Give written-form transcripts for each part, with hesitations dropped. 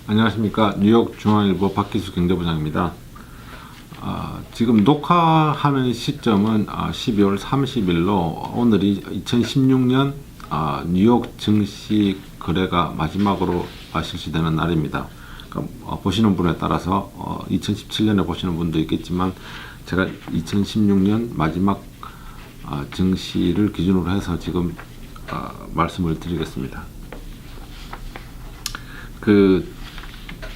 안녕하십니까. 뉴욕 중앙일보 박기수 경제부장입니다. 지금 녹화하는 시점은 12월 30일로 오늘이 2016년 뉴욕 증시 거래가 마지막으로 실시되는 날입니다. 그러니까 보시는 분에 따라서 2017년에 보시는 분도 있겠지만 제가 2016년 마지막 증시를 기준으로 해서 지금 말씀을 드리겠습니다.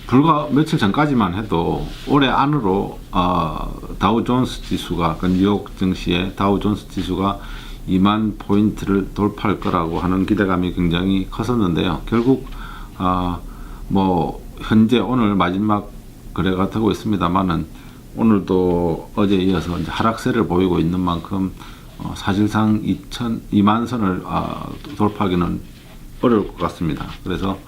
불과 며칠 전까지만 해도 올해 안으로 다우존스 지수가, 그러니까 뉴욕 증시의 다우존스 지수가 2만 포인트를 돌파할 거라고 하는 기대감이 굉장히 컸었는데요. 결국 현재 오늘 마지막 거래가 되고 있습니다만은 오늘도 어제에 이어서 이제 하락세를 보이고 있는 만큼 사실상 2만 선을 돌파하기는 어려울 것 같습니다. 그래서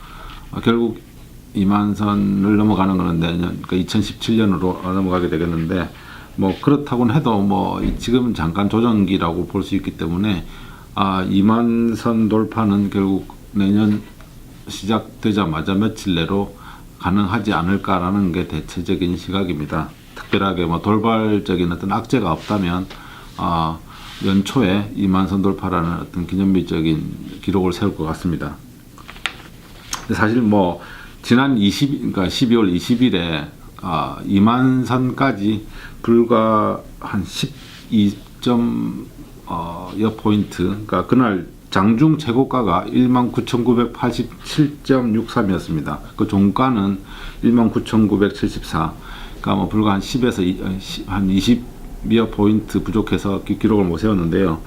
결국 2만 선을 넘어가는 거는 내년, 그러니까 2017년으로 넘어가게 되겠는데, 그렇다고는 해도 지금 잠깐 조정기라고 볼 수 있기 때문에 2만 선 돌파는 결국 내년 시작되자마자 며칠 내로 가능하지 않을까라는 게 대체적인 시각입니다. 특별하게 돌발적인 어떤 악재가 없다면 연초에 2만 선 돌파라는 어떤 기념비적인 기록을 세울 것 같습니다. 근데 사실 지난 12월 20일에 2만 선까지 불과 한 12여 포인트, 그러니까 그날 장중 최고가가 19,987.63이었습니다. 그 종가는 19,974. 그러니까 불과 한 10에서 한 20여 포인트 부족해서 기록을 못 세웠는데요.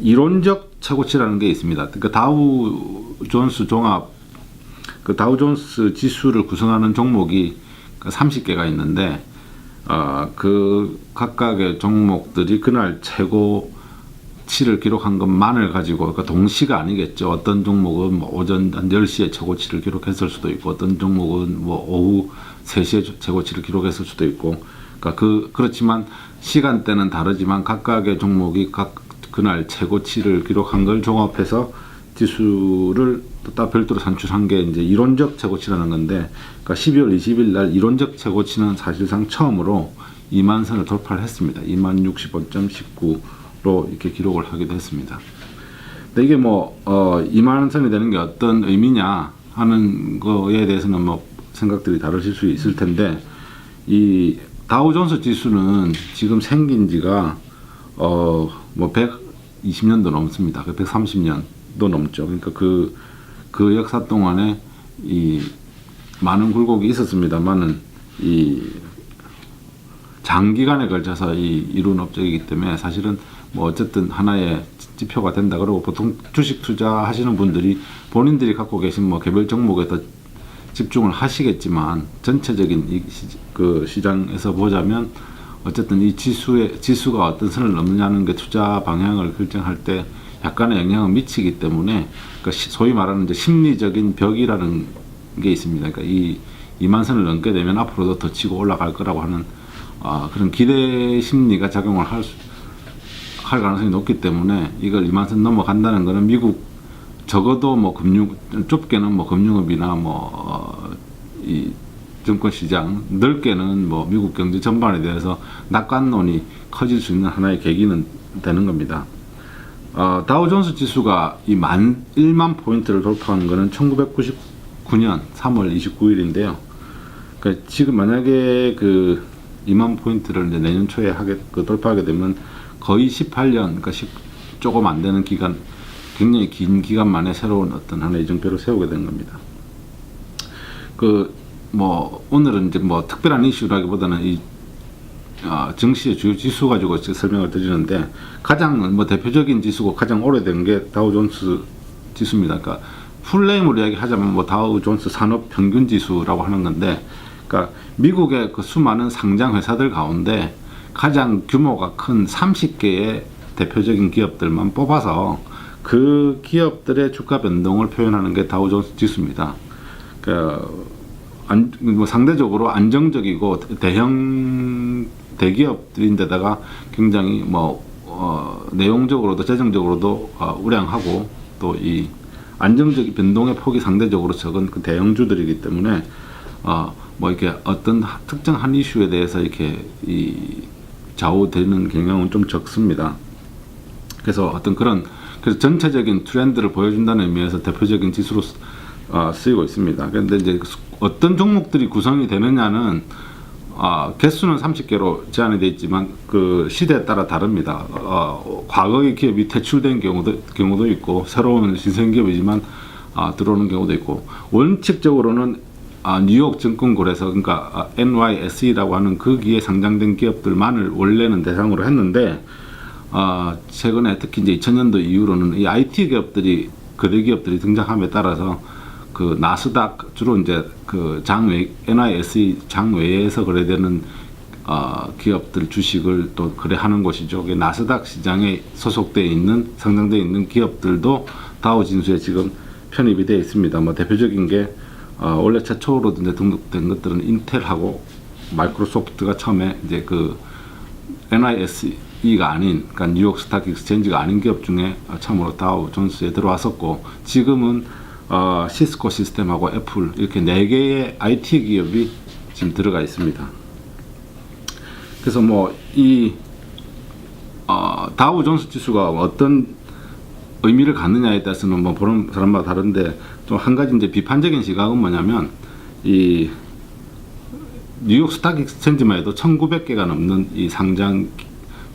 이론적 최고치라는 게 있습니다. 그러니까 다우존스 종합, 다우존스 지수를 구성하는 종목이 30개가 있는데, 그 각각의 종목들이 그날 최고치를 기록한 것만을 가지고, 그러니까 동시가 아니겠죠. 어떤 종목은 오전 한 10시에 최고치를 기록했을 수도 있고, 어떤 종목은 오후 3시에 최고치를 기록했을 수도 있고, 그러니까 그렇지만 시간대는 다르지만 각각의 종목이 그날 최고치를 기록한 걸 종합해서 지수를 또 따로 별도로 산출한 게 이제 이론적 최고치라는 건데, 그러니까 12월 20일 날 이론적 최고치는 사실상 처음으로 2만 선을 돌파를 했습니다. 2만 65.19로 이렇게 기록을 하기도 했습니다. 근데 이게 2만 선이 되는 게 어떤 의미냐 하는 거에 대해서는 생각들이 다르실 수 있을 텐데, 이 다우존스 지수는 지금 생긴 지가 120년도 넘습니다. 130년도 넘죠. 그러니까 그 역사 동안에 이 많은 굴곡이 있었습니다만은 이 장기간에 걸쳐서 이룬 업적이기 때문에 사실은 어쨌든 하나의 지표가 된다. 그러고 보통 주식 투자하시는 분들이 본인들이 갖고 계신 개별 종목에 더 집중을 하시겠지만, 전체적인 그 시장에서 보자면 어쨌든 이 지수가 어떤 선을 넘느냐는 게 투자 방향을 결정할 때 약간의 영향을 미치기 때문에, 그러니까 소위 말하는 이제 심리적인 벽이라는 게 있습니다. 그러니까 이 2만 선을 넘게 되면 앞으로도 더 치고 올라갈 거라고 하는 그런 기대 심리가 작용을 할 가능성이 높기 때문에, 이걸 2만 선 넘어간다는 거는 미국 적어도 좁게는 금융업이나 이 증권시장, 넓게는 미국 경제 전반에 대해서 낙관론이 커질 수 있는 하나의 계기는 되는 겁니다. 다우존스 지수가 1만 포인트를 돌파한 것은 1999년 3월 29일인데요. 그러니까 지금 만약에 2만 포인트를 이제 내년 초에 돌파하게 되면 거의 18년, 그러니까 조금 안 되는 기간, 굉장히 긴 기간 만에 새로운 어떤 하나의 이정표를 세우게 된 겁니다. 오늘은 이제 특별한 이슈라기보다는 이 증시의 주요 지수 가지고 설명을 드리는데, 가장 대표적인 지수고 가장 오래된 게 다우존스 지수입니다. 그러니까 풀네임으로 이야기하자면 다우존스 산업 평균 지수라고 하는 건데, 그러니까 미국의 그 수많은 상장 회사들 가운데 가장 규모가 큰 30개의 대표적인 기업들만 뽑아서 그 기업들의 주가 변동을 표현하는 게 다우존스 지수입니다. 상대적으로 안정적이고 대기업들인데다가 굉장히 내용적으로도 재정적으로도 우량하고 또 안정적인 변동의 폭이 상대적으로 적은 그 대형주들이기 때문에 뭐 이렇게 어떤 특정 한 이슈에 대해서 이렇게 좌우되는 경향은 좀 적습니다. 그래서 그래서 전체적인 트렌드를 보여준다는 의미에서 대표적인 지수로 쓰이고 있습니다. 그런데 이제 어떤 종목들이 구성이 되느냐는 개수는 30개로 제한이 되어 있지만 그 시대에 따라 다릅니다. 과거의 기업이 퇴출된 경우도 있고 새로운 신생기업이지만 들어오는 경우도 있고 원칙적으로는 뉴욕 증권거래소 그러니까 NYSE라고 하는 거기에 상장된 기업들만을 원래는 대상으로 했는데 최근에 특히 이제 2000년도 이후로는 이 IT 기업들이 거대 기업들이 등장함에 따라서 그 나스닥 주로 이제 그 NYSE 장외에서 거래되는 기업들 주식을 또 거래하는 곳이죠. 나스닥 시장에 소속되어 있는 상장되어 있는 기업들도 다우 진수에 지금 편입이 되어 있습니다. 뭐 대표적인 게 원래 최초로 이제 등록된 것들은 인텔하고 마이크로소프트가 처음에 이제 그 NYSE가 아닌 그러니까 뉴욕 스탁 익스체인지가 아닌 기업 중에 처음으로 다우 존스에 들어왔었고 지금은 시스코 시스템하고 애플 이렇게 4개의 IT 기업이 지금 들어가 있습니다. 그래서 뭐 이 다우 존스 지수가 어떤 의미를 갖느냐에 따라서는 뭐 보는 사람마다 다른데 좀 한 가지 이제 비판적인 시각은 뭐냐면 이 뉴욕 스탁 익스체인지만 해도 1900개가 넘는 이 상장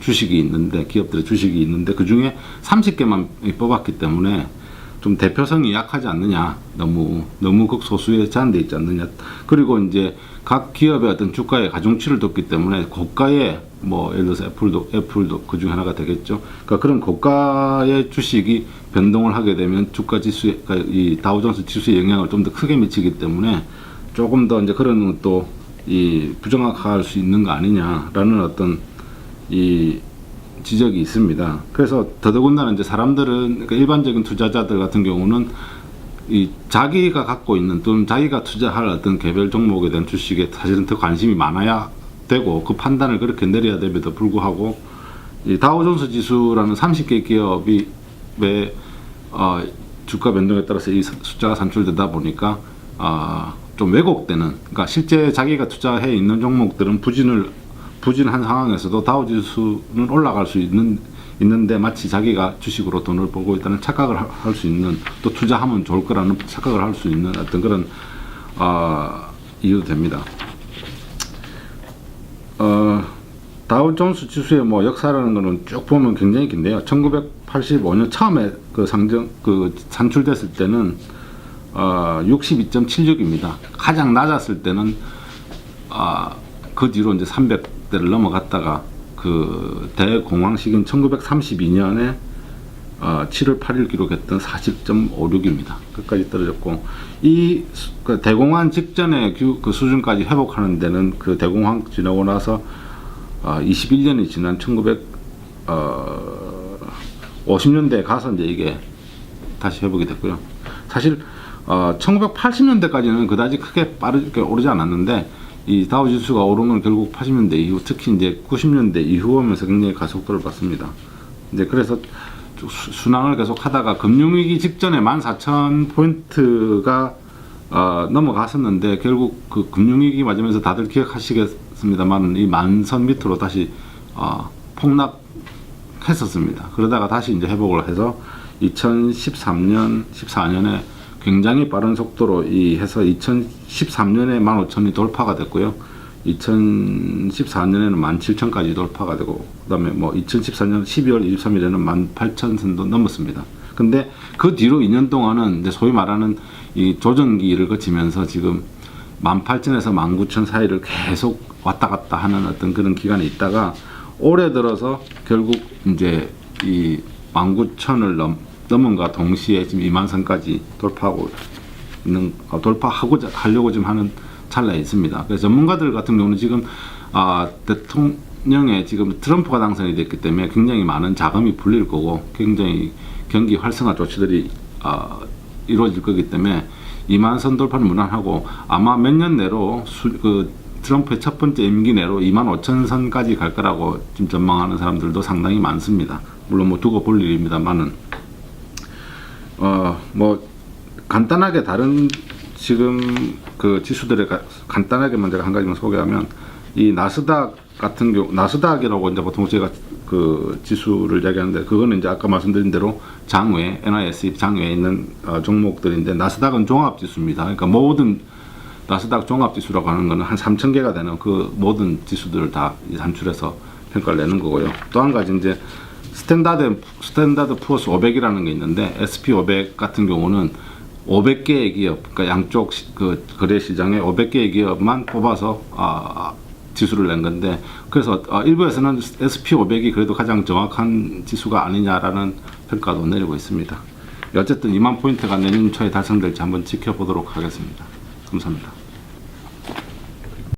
주식이 있는데 기업들의 주식이 있는데 그 중에 30개만 뽑았기 때문에 좀 대표성이 약하지 않느냐, 너무 극소수에 제한되어 있지 않느냐. 그리고 이제 각 기업의 어떤 주가의 가중치를 뒀기 때문에 고가의 뭐 예를 들어서 애플도 그 중 하나가 되겠죠. 그러니까 그런 고가의 주식이 변동을 하게 되면 주가 지수에 그러니까 이 다우존스 지수의 영향을 좀 더 크게 미치기 때문에 조금 더 이제 그런 또 이 부정확할 수 있는 거 아니냐라는 어떤 이 지적이 있습니다. 그래서 더더군다나 이제 사람들은 그러니까 일반적인 투자자들 같은 경우는 이 자기가 갖고 있는 또는 자기가 투자할 어떤 개별 종목에 대한 주식에 사실은 더 관심이 많아야 되고 그 판단을 그렇게 내려야 됨에도 불구하고 이 다우존스 지수라는 30개 기업이 왜 주가 변동에 따라서 이 숫자가 산출되다 보니까 좀 왜곡되는 그러니까 실제 자기가 투자해 있는 종목들은 부진한 상황에서도 다우지수는 올라갈 수 있는데 마치 자기가 주식으로 돈을 벌고 있다는 착각을 할 수 있는 또 투자하면 좋을 거라는 착각을 할 수 있는 어떤 그런 이유도 됩니다. 다우존스 지수의 뭐 역사라는 거는 쭉 보면 굉장히 긴데요. 1985년 처음에 그 산출됐을 때는 62.76입니다. 가장 낮았을 때는 그 뒤로 이제 300대를 넘어갔다가 그 대공황 시기인 1932년에 7월 8일 기록했던 40.56입니다. 끝까지 떨어졌고 그 대공황 직전의 그 수준까지 회복하는 데는 그 대공황 지나고 나서 21년이 지난 1950년대에 가서 이제 이게 다시 회복이 됐고요. 사실 1980년대까지는 그다지 크게 빠르게 오르지 않았는데 이 다우 지수가 오른 건 결국 80년대 이후 특히 이제 90년대 이후 오면서 굉장히 가속도를 받습니다. 이제 그래서 순항을 계속 하다가 금융위기 직전에 14,000포인트가 넘어갔었는데 결국 그 금융위기 맞으면서 다들 기억하시겠습니다만 이 만선 밑으로 다시 폭락했었습니다. 그러다가 다시 이제 회복을 해서 2013년, 14년에 굉장히 빠른 속도로 해서 2013년에 15,000이 돌파가 됐고요. 2014년에는 17,000까지 돌파가 되고, 그 다음에 뭐 2014년 12월 23일에는 18,000선도 넘었습니다. 근데 그 뒤로 2년 동안은 이제 소위 말하는 이 조정기를 거치면서 지금 18,000에서 19,000 사이를 계속 왔다 갔다 하는 어떤 그런 기간이 있다가 올해 들어서 결국 이제 이 19,000을 넘은과 동시에 지금 20,000선까지 하려고 지금 하는 찰나에 있습니다. 그래서 전문가들 같은 경우는 지금 대통령의 지금 트럼프가 당선이 됐기 때문에 굉장히 많은 자금이 불릴 거고 굉장히 경기 활성화 조치들이 이루어질 거기 때문에 20,000선 돌파는 무난하고 아마 몇 년 내로 트럼프의 첫 번째 임기 내로 25,000선까지 갈 거라고 지금 전망하는 사람들도 상당히 많습니다. 물론 뭐 두고 볼 일입니다만은 뭐 간단하게 다른 지금 그 지수들을 간단하게만 제가 한 가지만 소개하면 이 나스닥 같은 경우 나스닥이라고 이제 보통 제가 그 지수를 이야기하는데 그거는 이제 아까 말씀드린 대로 장외 NYSE 장외에 있는 종목들인데 나스닥은 종합 지수입니다. 그러니까 모든 나스닥 종합 지수라고 하는 거는 한 3,000개가 되는 그 모든 지수들을 다 산출해서 평가를 내는 거고요. 또 한 가지 이제 스탠다드 푸어스 500이라는 게 있는데 SP500 같은 경우는 500개의 기업, 그러니까 양쪽 그 거래 시장에 500개의 기업만 뽑아서 지수를 낸 건데, 그래서 일부에서는 SP500이 그래도 가장 정확한 지수가 아니냐라는 평가도 내리고 있습니다. 어쨌든 2만 포인트가 내년 초에 달성될지 한번 지켜보도록 하겠습니다. 감사합니다.